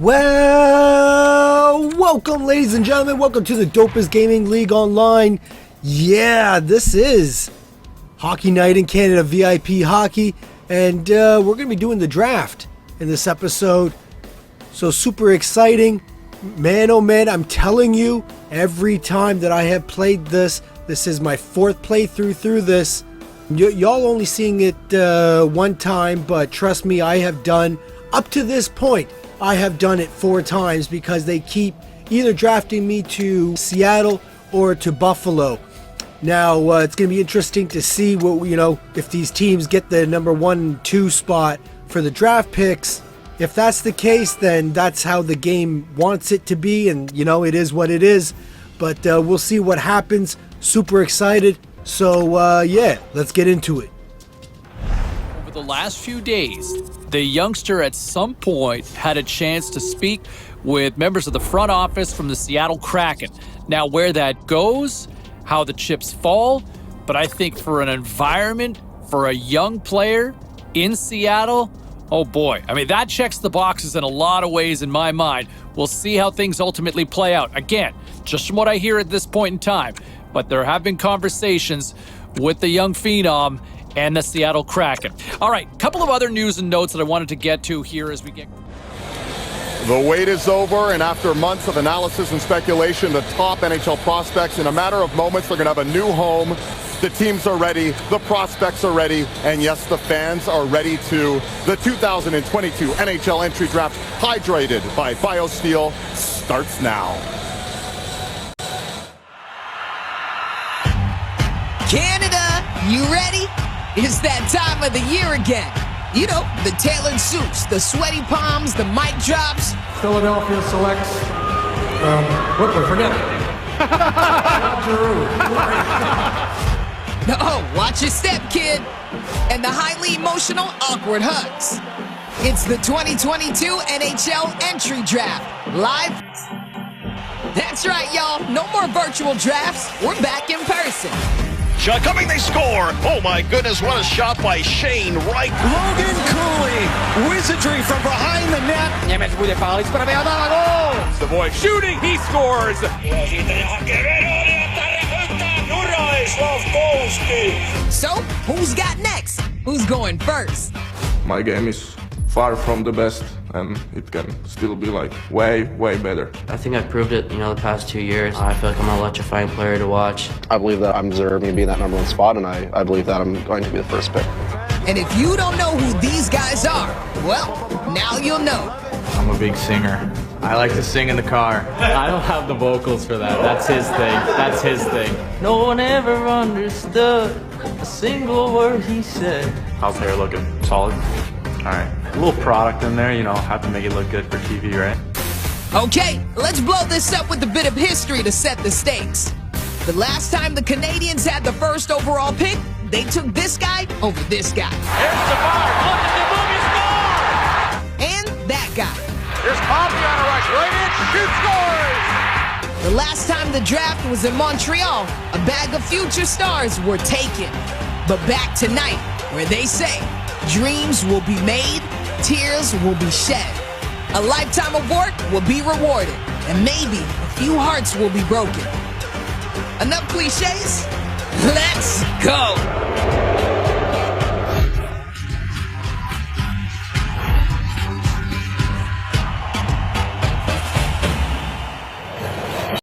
Well, welcome ladies and gentlemen, welcome to the Dopest Gaming League Online. Yeah, this is Hockey Night in Canada VIP Hockey, and we're going to be doing the draft in this episode. So super exciting. Man, oh man, I'm telling you, every time that I have played this is my fourth playthrough through this. Y'all only seeing it one time, but trust me, I have done, up to this point, I have done it 4 times because they keep either drafting me to Seattle or to Buffalo. Now, it's going to be interesting to see what, if these teams get the number 1 and 2 spot for the draft picks. If that's the case, then that's how the game wants it to be, and, it is what it is. But we'll see what happens. Super excited. So, yeah, let's get into it. Over the last few days, the youngster at some point had a chance to speak with members of the front office from the Seattle Kraken. Now, where that goes, how the chips fall, but I think for an environment, for a young player in Seattle, oh boy. I mean, that checks the boxes in a lot of ways in my mind. We'll see how things ultimately play out. Again, just from what I hear at this point in time, but there have been conversations with the young phenom and the Seattle Kraken. All right, a couple of other news and notes that I wanted to get to here as we get... The wait is over, and after months of analysis and speculation, the top NHL prospects, in a matter of moments, they're going to have a new home. The teams are ready, the prospects are ready, and yes, the fans are ready too. The 2022 NHL entry draft, hydrated by BioSteel, starts now. Canada, you ready? It's that time of the year again. You know, the tailored suits, the sweaty palms, the mic drops. Philadelphia selects, what we forget? No, watch your step, kid. And the highly emotional, awkward hugs. It's the 2022 NHL entry draft, live. That's right, y'all. No more virtual drafts. We're back in person. Shot coming, they score! Oh my goodness, what a shot by Shane Wright. Logan Cooley, wizardry from behind the net. Niemiec bude páliť, spravia dáva gól! Savoy shooting, he scores! So, who's got next? Who's going first? My game is far from the best, and it can still be way better. I think I've proved it, the past 2 years. I feel like I'm an electrifying player to watch. I believe that I'm deserving of being that number 1 spot, and I believe that I'm going to be the first pick. And if you don't know who these guys are, well, now you'll know. I'm a big singer. I like to sing in the car. I don't have the vocals for that. That's his thing. No one ever understood a single word he said. How's hair looking? Solid? All right. A little product in there, have to make it look good for TV, right? Okay, let's blow this up with a bit of history to set the stakes. The last time the Canadians had the first overall pick, they took this guy over this guy. Here's Savard, look at the movie score! And that guy. Here's Coffey on a rush, right in, shoots, scores! The last time the draft was in Montreal, a bag of future stars were taken. But back tonight, where they say, dreams will be made, tears will be shed. A lifetime of work will be rewarded, and maybe a few hearts will be broken. Enough cliches? Let's go!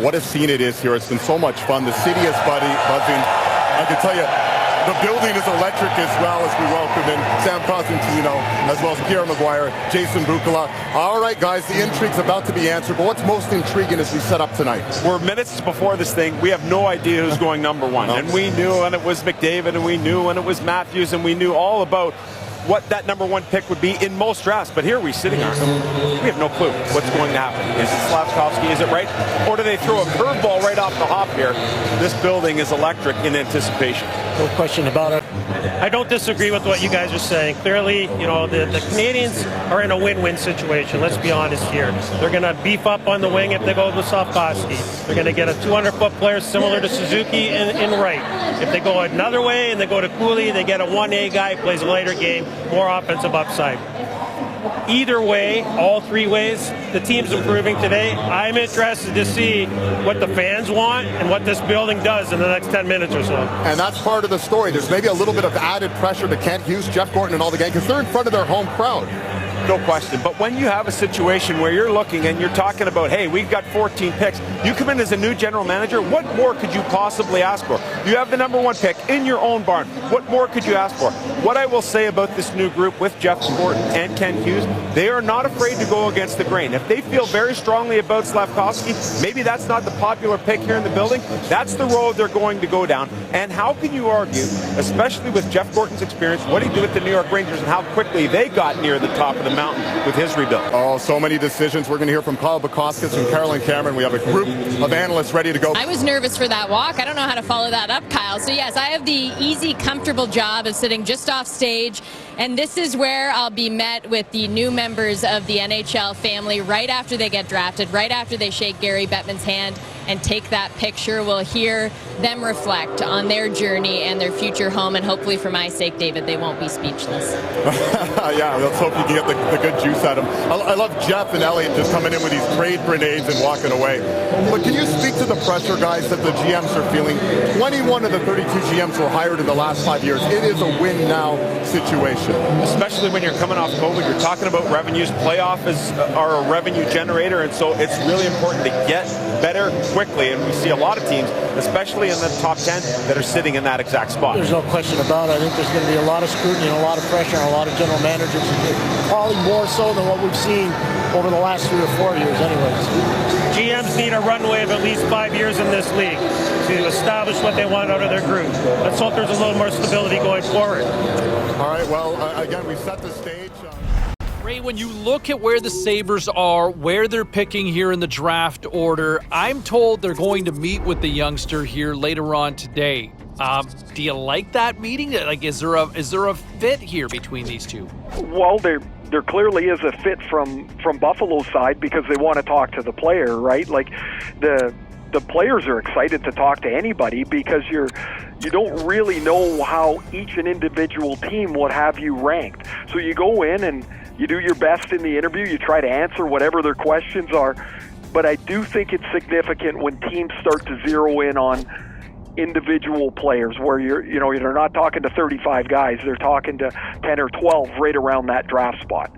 What a scene it is here. It's been so much fun. The city is buzzing. I can tell you, the building is electric as well as we welcome in Sam Cosentino, as well as Pierre Maguire, Jason Bukala. All right, guys, the intrigue's about to be answered, but what's most intriguing as we set up tonight? We're minutes before this thing. We have no idea who's going number 1. And we knew when it was McDavid, and we knew when it was Matthews, and we knew all about what that number 1 pick would be in most drafts. But here we sitting here, we have no clue what's going to happen. Is it Slavkovsky? Is it right? Or do they throw a curveball right off the hop here? This building is electric in anticipation. No question about it. I don't disagree with what you guys are saying. Clearly, the Canadians are in a win-win situation. Let's be honest here. They're going to beef up on the wing if they go with Slavkovsky. They're going to get a 200-foot player similar to Suzuki in right. If they go another way and they go to Cooley, they get a 1A guy, plays a lighter game, more offensive upside. either way, all three ways, the team's improving today. I'm interested to see what the fans want and what this building does in the next 10 minutes or so. And that's part of the story. There's maybe a little bit of added pressure to Kent Hughes, Jeff Gorton, and all the gang because they're in front of their home crowd. No question. But when you have a situation where you're looking and you're talking about, hey, we've got 14 picks, you come in as a new general manager, what more could you possibly ask for? You have the number one pick in your own barn. What more could you ask for? What I will say about this new group with Jeff Gorton and Ken Hughes, they are not afraid to go against the grain. If they feel very strongly about Slafkovsky, maybe that's not the popular pick here in the building. That's the road they're going to go down. And how can you argue, especially with Jeff Gorton's experience, what he did with the New York Rangers and how quickly they got near the top of the mountain with his rebuild? Oh, so many decisions. We're going to hear from Kyle Bukauskas and Carolyn Cameron. We have a group of analysts ready to go. I was nervous for that walk. I don't know how to follow that up, Kyle. So yes, I have the easy, comfortable job of sitting just off stage. And this is where I'll be met with the new members of the NHL family right after they get drafted, right after they shake Gary Bettman's hand and take that picture. We'll hear them reflect on their journey and their future home. And hopefully for my sake, David, they won't be speechless. Yeah, let's hope you can get the good juice out of them. I love Jeff and Elliott just coming in with these trade grenades and walking away. But can you speak to the pressure, guys, that the GMs are feeling? 21 of the 32 GMs were hired in the last 5 years. It is a win-now situation. Especially when you're coming off COVID, you're talking about revenues. Playoffs are a revenue generator, and so it's really important to get better quickly. And we see a lot of teams, especially in the top 10, that are sitting in that exact spot. There's no question about it. I think there's going to be a lot of scrutiny and a lot of pressure on a lot of general managers, probably more so than what we've seen over the last 3 or 4 years anyways. GMs need a runway of at least 5 years in this league to establish what they want out of their group. Let's hope there's a little more stability going forward. All right, well, again, we set the stage. Ray, when you look at where the Sabres are, where they're picking here in the draft order, I'm told they're going to meet with the youngster here later on today. Do you like that meeting? Like, is there a fit here between these two? Well, there clearly is a fit from Buffalo's side because they want to talk to the player, right? Like the players are excited to talk to anybody because you don't really know how each and individual team would have you ranked. So you go in and you do your best in the interview. You try to answer whatever their questions are. But I do think it's significant when teams start to zero in on individual players where you're not talking to 35 guys. They're talking to 10 or 12 right around that draft spot.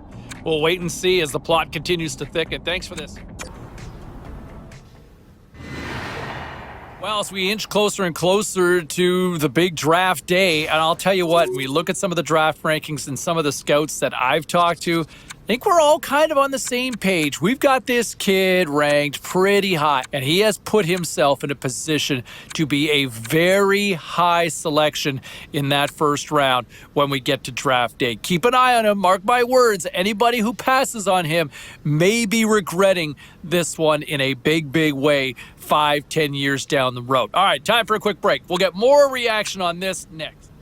We'll wait and see as the plot continues to thicken. Thanks for this. Well, as we inch closer and closer to the big draft day, and I'll tell you what, we look at some of the draft rankings and some of the scouts that I've talked to, I think we're all kind of on the same page. We've got this kid ranked pretty high, and he has put himself in a position to be a very high selection in that first round when we get to draft day. Keep an eye on him. Mark my words, anybody who passes on him may be regretting this one in a big, big way 5-10 years down the road. All right, time for a quick break. We'll get more reaction on this next.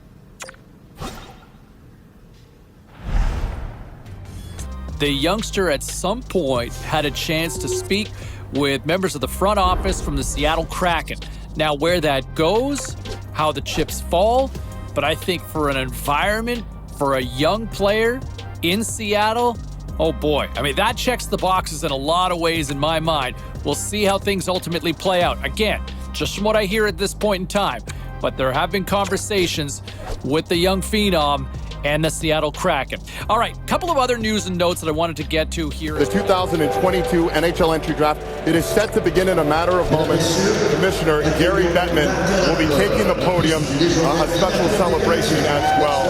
The youngster at some point had a chance to speak with members of the front office from the Seattle Kraken. Now, where that goes, how the chips fall, but I think for an environment, for a young player in Seattle, oh boy. I mean, that checks the boxes in a lot of ways in my mind. We'll see how things ultimately play out. Again, just from what I hear at this point in time, but there have been conversations with the young phenom and the Seattle Kraken. All right, a couple of other news and notes that I wanted to get to here. The 2022 NHL entry draft, it is set to begin in a matter of moments. Commissioner Gary Bettman will be taking the podium, a special celebration as well.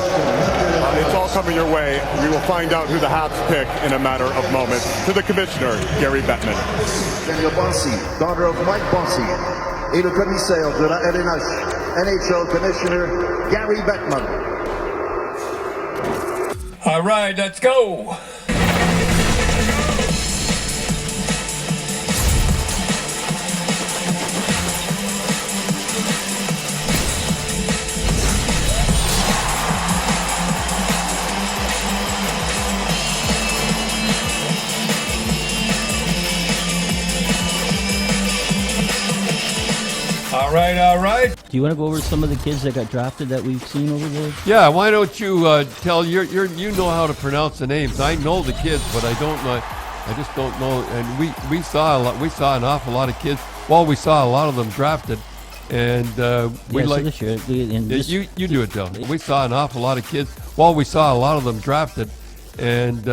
It's all coming your way. We will find out who the Habs pick in a matter of moments. To the Commissioner, Gary Bettman. Daniel Bossy, daughter of Mike Bossy, et le commissaire de la LNH, NHL Commissioner Gary Bettman. All right, let's go. All all right. Do you want to go over some of the kids that got drafted that we've seen over there? Yeah, why don't you tell you know how to pronounce the names. I know the kids, but I don't know. I just don't know. And we saw a lot. We saw an awful lot of kids. Well, we saw a lot of them drafted, and we like. So this year, you do it, Dylan. We saw an awful lot of kids. Well, we saw a lot of them drafted, and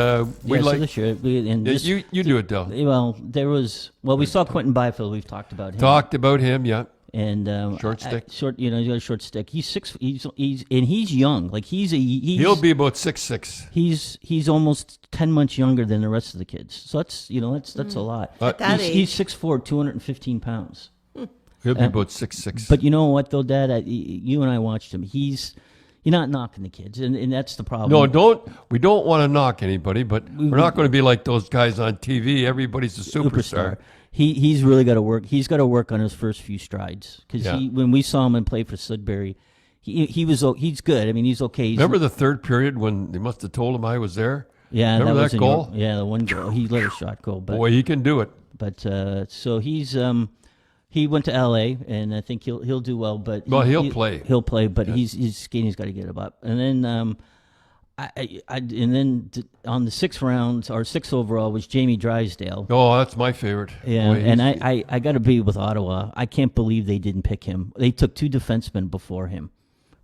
we like. So this year, you do it, Dylan. Well, we saw Quentin Byfield. We've talked about him. Talked about him, yeah. And short stick. He's got a short stick. He's he's young. Like he'll be about 6'6". He's almost 10 months younger than the rest of the kids. So that's a lot. At that age. He's 6'4", 215 pounds. He'll be about 6'6". But you know what though, Dad? You and I watched him. You're not knocking the kids, and that's the problem. No, we don't want to knock anybody, but we're not going to be like those guys on TV. Everybody's a superstar. He's really got to work. He's got to work on his first few strides because when we saw him and play for Sudbury, he's good. I mean, he's okay. Remember the third period when they must have told him I was there? Yeah, remember that goal? The one goal. He let a shot go. But, boy, he can do it. But so he went to LA, and I think he'll do well. But he'll play. He'll play, but his skating's got to get him up. And then on the sixth round or sixth overall was Jamie Drysdale. Oh, that's my favorite. Yeah, boy, and I got to be with Ottawa. I can't believe they didn't pick him. They took two defensemen before him.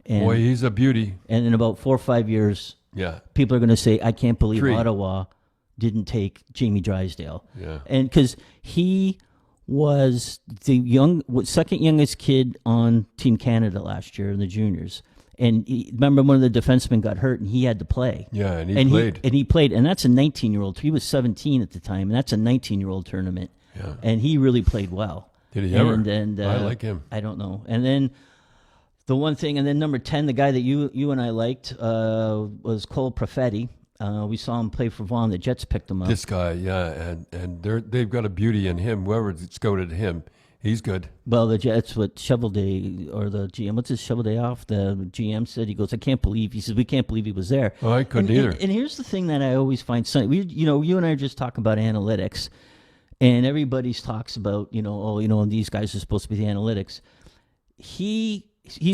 And, boy, he's a beauty. And in about 4 or 5 years, people are going to say, I can't believe Ottawa didn't take Jamie Drysdale. Yeah, and because he was the second youngest kid on Team Canada last year in the juniors. And remember, one of the defensemen got hurt, and he had to play. Yeah, and he played. And that's a 19-year-old. He was 17 at the time, and that's a 19-year-old tournament. Yeah. And he really played well. Did he ever? And I like him. I don't know. And then the one thing, and then number 10, the guy that you and I liked was Cole Perfetti. We saw him play for Vaughan. The Jets picked him up. This guy, and they've got a beauty in him. Whoever scouted him, he's good. Well, the Jets with Shovelday or the GM. What's his Shovelday off? The GM said, he goes, I can't believe. He says, we can't believe he was there. Oh, I couldn't either. And here's the thing that I always find funny. You and I are just talking about analytics, and everybody talks about and these guys are supposed to be the analytics. He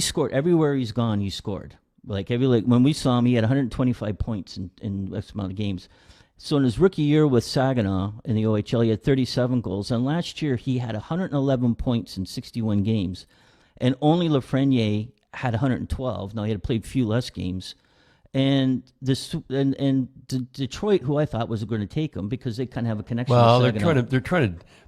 scored everywhere he's gone. He scored like when we saw him, he had 125 points in X amount of games. So in his rookie year with Saginaw in the OHL, he had 37 goals. And last year, he had 111 points in 61 games. And only Lafreniere had 112. Now, he had played few less games. And Detroit, who I thought was going to take him because they kind of have a connection with Saginaw.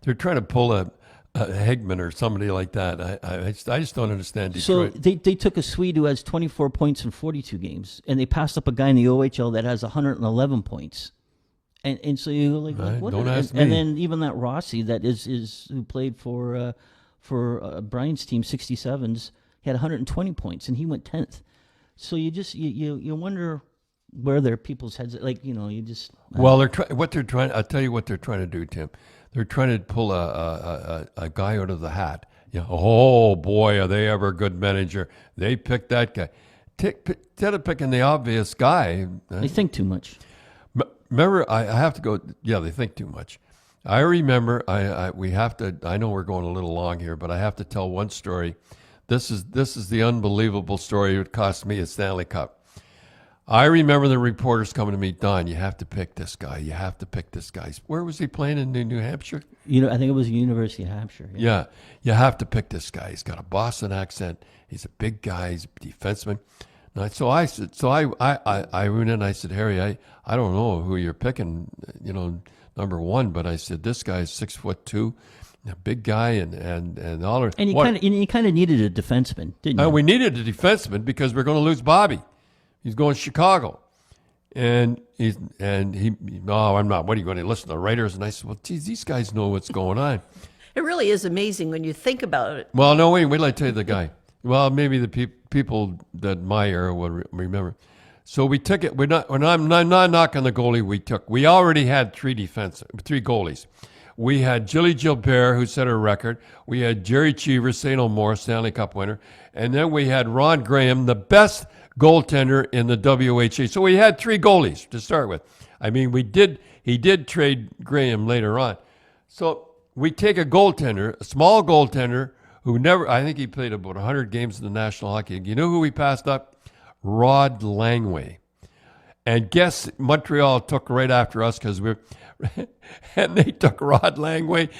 they're trying to pull a Hegman or somebody like that. I just don't understand Detroit. So they took a Swede who has 24 points in 42 games. And they passed up a guy in the OHL that has 111 points. And so you like what? Don't ask me. And then even that Rossi that is who played for Brian's team 67s, he had 120 points and he went 10th. So you just you wonder where their people's heads you just. Well, what they're trying. I'll tell you what they're trying to do, Tim. They're trying to pull a guy out of the hat. Oh boy, are they ever a good manager? They picked that guy. Instead of picking the obvious guy, they think too much. Remember, I have to go. Yeah, they think too much. I remember. We have to. I know we're going a little long here, but I have to tell one story. This is the unbelievable story. It cost me a Stanley Cup. I remember the reporters coming to me, Don. You have to pick this guy. You have to pick this guy. Where was he playing in New Hampshire? I think it was University of Hampshire. Yeah, you have to pick this guy. He's got a Boston accent. He's a big guy. He's a defenseman. So I went in and I said, Harry, I don't know who you're picking, number one, but I said, this guy's 6'2", a big guy and all. And you kind of needed a defenseman, didn't you? We needed a defenseman because we're going to lose Bobby. He's going to Chicago. And he, no, I'm not. What are you going to listen to writers? And I said, well, geez, these guys know what's going on. It really is amazing when you think about it. Well, no, wait till I tell you the guy. Well, maybe the people that my era will remember. So we took it. I'm not knocking the goalie we took. We already had three goalies. We had Jilly Gilbert, who set a record. We had Jerry Cheever, St. Elmore, Stanley Cup winner. And then we had Ron Graham, the best goaltender in the WHA. So we had three goalies to start with. I mean, he did trade Graham later on. So we take a goaltender, a small goaltender, who never, I think he played about 100 games in the National Hockey League. You know who we passed up? Rod Langway. And guess Montreal took right after us because and they took Rod Langway.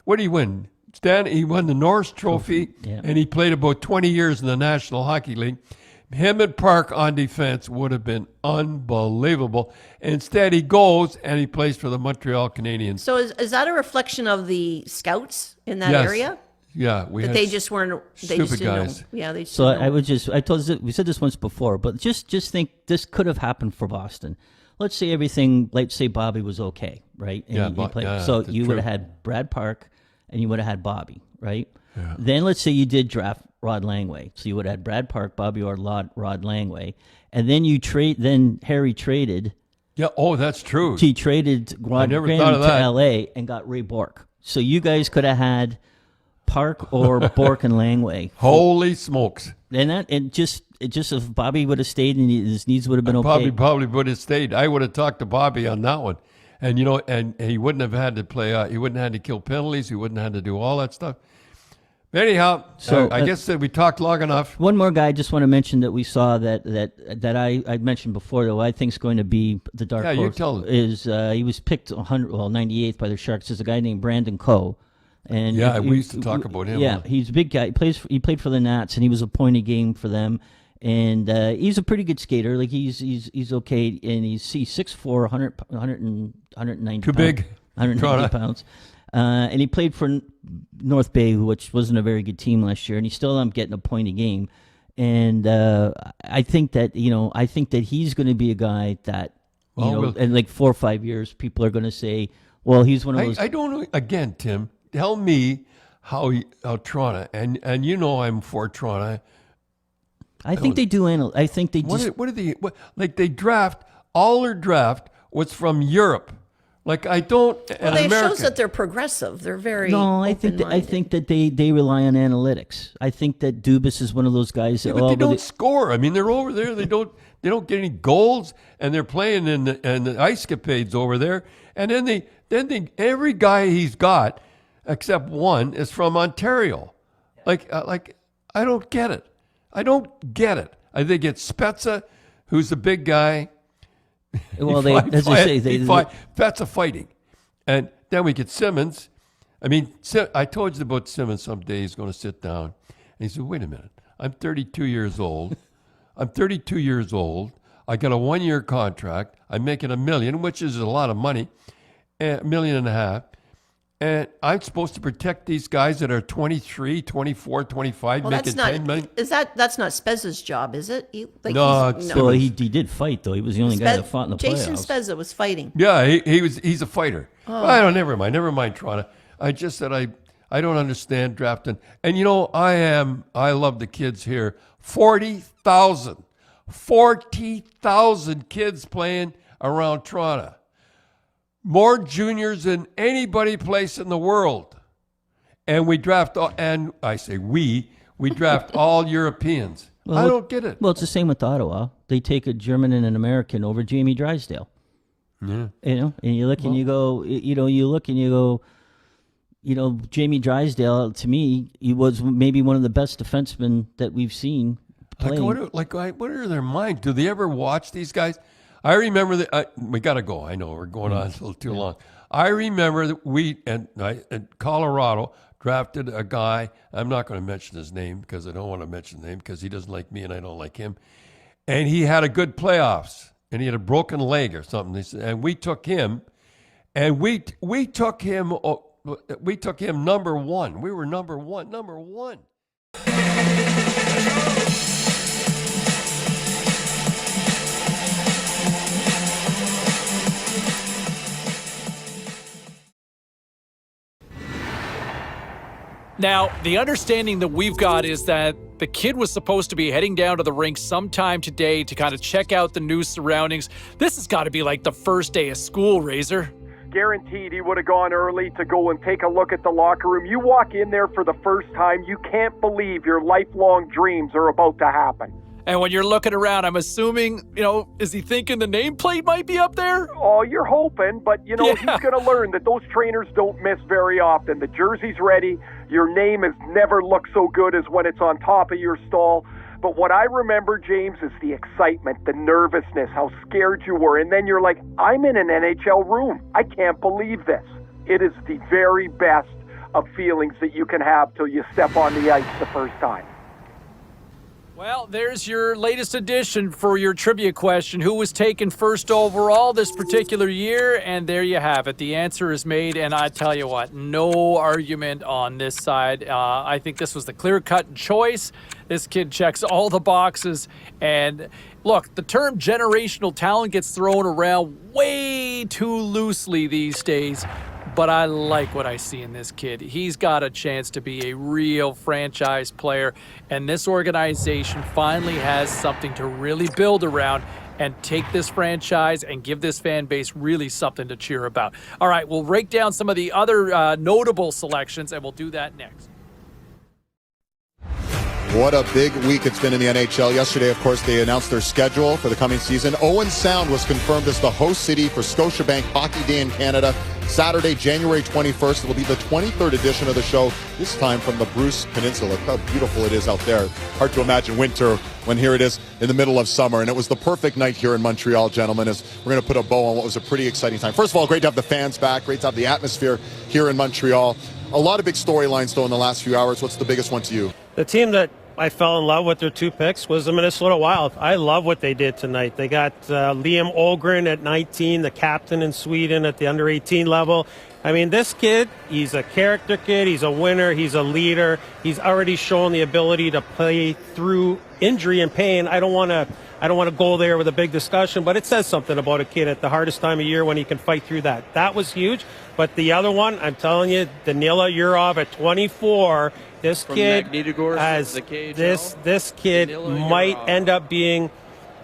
What did he win? Stan, he won the Norris Trophy, and he played about 20 years in the National Hockey League. Him and Park on defense would have been unbelievable. Instead, he goes and he plays for the Montreal Canadiens. So is that a reflection of the scouts in that area? Yeah, that they just weren't. They stupid just didn't guys. know. Yeah, they. Just So didn't know. I told you, we said this once before, but just think this could have happened for Boston. Let's say everything, let's say Bobby was okay, right? And he played. So you would have had Brad Park, and you would have had Bobby, right? Yeah. Then let's say you did draft Rod Langway, so you would have had Brad Park, Bobby or Rod Langway, and then you trade. Then Harry traded. Yeah. Oh, that's true. He traded Rod Graham to L.A. and got Ray Bourque. So you guys could have had Park or Bourque and Langway. Holy smokes! And just if Bobby would have stayed and his knees would have been okay. Bobby probably would have stayed. I would have talked to Bobby on that one, and and he wouldn't have had to play. He wouldn't have had to kill penalties. He wouldn't have had to do all that stuff. But anyhow, so I guess that we talked long enough. One more guy I just want to mention that we saw that I mentioned before, though I think is going to be the dark horse. You tell them. Is he was picked 98th by the Sharks. Is a guy named Brandon Coe. And we used to talk about him. Yeah, he's a big guy. He played for the Nats, and he was a point a game for them. And he's a pretty good skater. Like he's okay, and he's 6'4", 190 Too big. 190 pounds. And he played for North Bay, which wasn't a very good team last year, and he still ended up getting a point a game. And I think that he's going to be a guy that in like 4 or 5 years, people are going to say, well, he's one of those. I don't know. Again, Tim, tell me how Toronto, and I'm for Toronto. I think they do. I think they just. What are they? Like they draft, all their draft was from Europe. Like I don't. Well, it shows that they're progressive. They're very. No, I think that they rely on analytics. I think that Dubas is one of those guys that. But they don't score. I mean, they're over there. They don't get any goals, and they're playing in the ice capades over there. And then every guy he's got, except one, is from Ontario. Like I don't get it. I don't get it. I think it's Spezza, who's the big guy. Well, Spezza fighting. And then we get Simmons. I mean, I told you about Simmons someday. He's going to sit down. And he said, wait a minute. I'm 32 years old. I got a 1-year contract. I'm making $1 million, which is a lot of money, $1.5 million. And I'm supposed to protect these guys that are 23, 24, 25, making $10 million. That's not Spezza's job, is it? No. Well, he did fight though. He was the only guy that fought in the playoffs. Jason Spezza was fighting. Yeah, he's a fighter. Oh. I don't. Never mind, Toronto. I just said I don't understand drafting. And I love the kids here. 40,000 kids playing around Toronto. More juniors than anybody place in the world. And we draft, and I say we draft all Europeans. Well, I don't get it. Well, it's the same with Ottawa. They take a German and an American over Jamie Drysdale. Yeah. And you look and you go, Jamie Drysdale, to me, he was maybe one of the best defensemen that we've seen playing. What are their minds? Do they ever watch these guys? I remember that we got to go. I know we're going on a little too long. I remember that we in Colorado drafted a guy. I'm not going to mention his name because I don't want to mention his name because he doesn't like me and I don't like him. And he had a good playoffs and he had a broken leg or something. And we took him, and we took him number one. We were number one. Now, the understanding that we've got is that the kid was supposed to be heading down to the rink sometime today to kind of check out the new surroundings. This has got to be like the first day of school, Razor. Guaranteed he would have gone early to go and take a look at the locker room. You walk in there for the first time, you can't believe your lifelong dreams are about to happen. And when you're looking around, I'm assuming, is he thinking the nameplate might be up there? Oh, you're hoping, but, he's going to learn that those trainers don't miss very often. The jersey's ready. Your name has never looked so good as when it's on top of your stall. But what I remember, James, is the excitement, the nervousness, how scared you were. And then you're like, I'm in an NHL room. I can't believe this. It is the very best of feelings that you can have till you step on the ice the first time. Well, there's your latest addition for your trivia question. Who was taken first overall this particular year? And there you have it. The answer is made, and I tell you what, no argument on this side. I think this was the clear-cut choice. This kid checks all the boxes. And look, the term generational talent gets thrown around way too loosely these days. But I like what I see in this kid. He's got a chance to be a real franchise player, and this organization finally has something to really build around and take this franchise and give this fan base really something to cheer about. All right, we'll break down some of the other notable selections, and we'll do that next. What a big week it's been in the NHL. Yesterday, of course, they announced their schedule for the coming season. Owen Sound was confirmed as the host city for Scotiabank Hockey Day in Canada. Saturday, January 21st. It will be the 23rd edition of the show, this time from the Bruce Peninsula. Look how beautiful it is out there. Hard to imagine winter when here it is in the middle of summer. And it was the perfect night here in Montreal, gentlemen, as we're going to put a bow on what was a pretty exciting time. First of all, great to have the fans back. Great to have the atmosphere here in Montreal. A lot of big storylines, though, in the last few hours. What's the biggest one to you? The team that I fell in love with their two picks was the Minnesota Wild. I love what they did tonight. They got Liam Olgren at 19, the captain in Sweden at the under 18 level. I mean, this kid, he's a character kid. He's a winner. He's a leader. He's already shown the ability to play through injury and pain. I don't want to go there with a big discussion, but it says something about a kid at the hardest time of year when he can fight through that. That was huge. But the other one, I'm telling you, Danila Yurov at 24. This kid has this kid might end up being.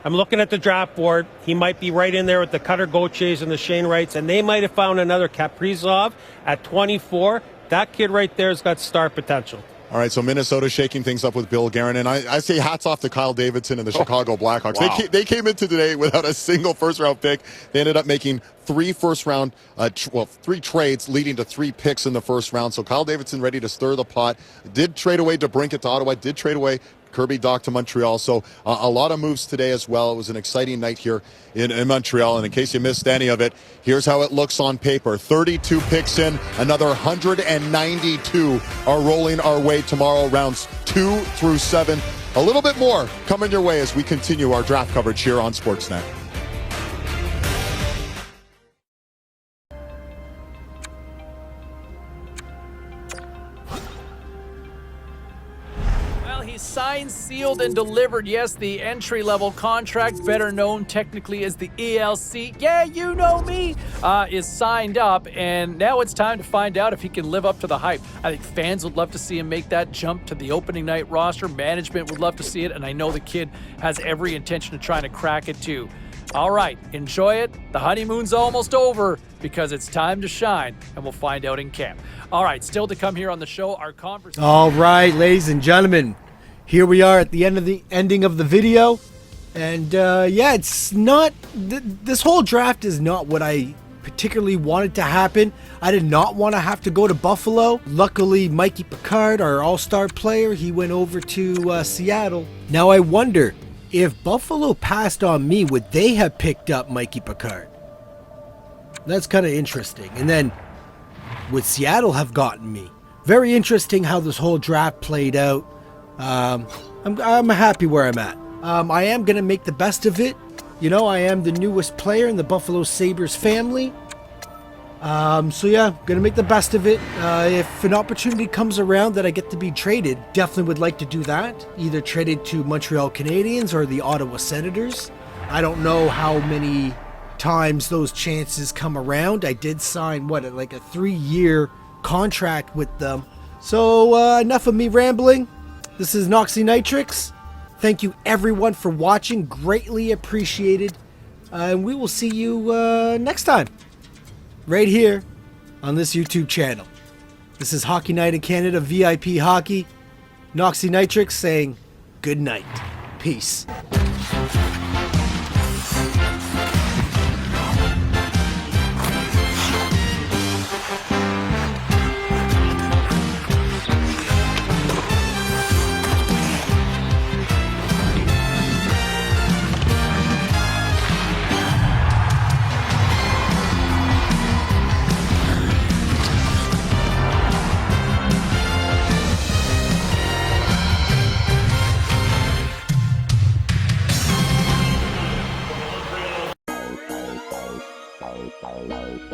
I'm looking at the draft board. He might be right in there with the Cutter Gauthiers and the Shane Wrights, and they might have found another Kaprizov at 24. That kid right there has got star potential. All right, so Minnesota shaking things up with Bill Guerin, and I say hats off to Kyle Davidson and the Chicago Blackhawks. Wow. They came into today without a single first-round pick. They ended up making three trades leading to 3 picks in the first round. So Kyle Davidson ready to stir the pot. Did trade away DeBrincat to Ottawa. Did trade away Kirby Dach to Montreal. So a lot of moves today as well. It was an exciting night here in Montreal. And in case you missed any of it, here's how it looks on paper. 32 picks in, another 192 are rolling our way tomorrow, rounds 2 through 7. A little bit more coming your way as we continue our draft coverage here on Sportsnet. Signed, sealed, and delivered. Yes, the entry-level contract, better known technically as the ELC. Yeah, you know me, is signed up, and now it's time to find out if he can live up to the hype. I think fans would love to see him make that jump to the opening night roster. Management would love to see it, and I know the kid has every intention of trying to crack it too. All right, enjoy it. The honeymoon's almost over because it's time to shine, and we'll find out in camp. All right, still to come here on the show, our conversation. All right, ladies and gentlemen. Here we are at the ending of the video, and yeah, it's not. This whole draft is not what I particularly wanted to happen. I did not want to have to go to Buffalo. Luckily, Mikey Picard, our all-star player, he went over to Seattle. Now I wonder if Buffalo passed on me, would they have picked up Mikey Picard? That's kind of interesting. And then would Seattle have gotten me? Very interesting how this whole draft played out. I'm happy where I'm at. I am going to make the best of it. You know, I am the newest player in the Buffalo Sabres family. So yeah, going to make the best of it. If an opportunity comes around that I get to be traded, definitely would like to do that. Either traded to Montreal Canadiens or the Ottawa Senators. I don't know how many times those chances come around. I did sign, like a 3-year contract with them. So enough of me rambling. This is Noxy Nitrix. Thank you everyone for watching. Greatly appreciated. And we will see you next time. Right here on this YouTube channel. This is Hockey Night in Canada VIP Hockey. Noxy Nitrix saying good night. Peace.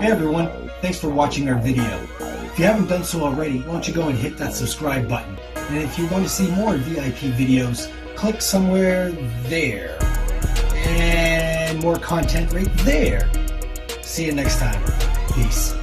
Hey everyone, thanks for watching our video. If you haven't done so already, why don't you go and hit that subscribe button. And if you want to see more VIP videos, click somewhere there. And more content right there. See you next time. Peace.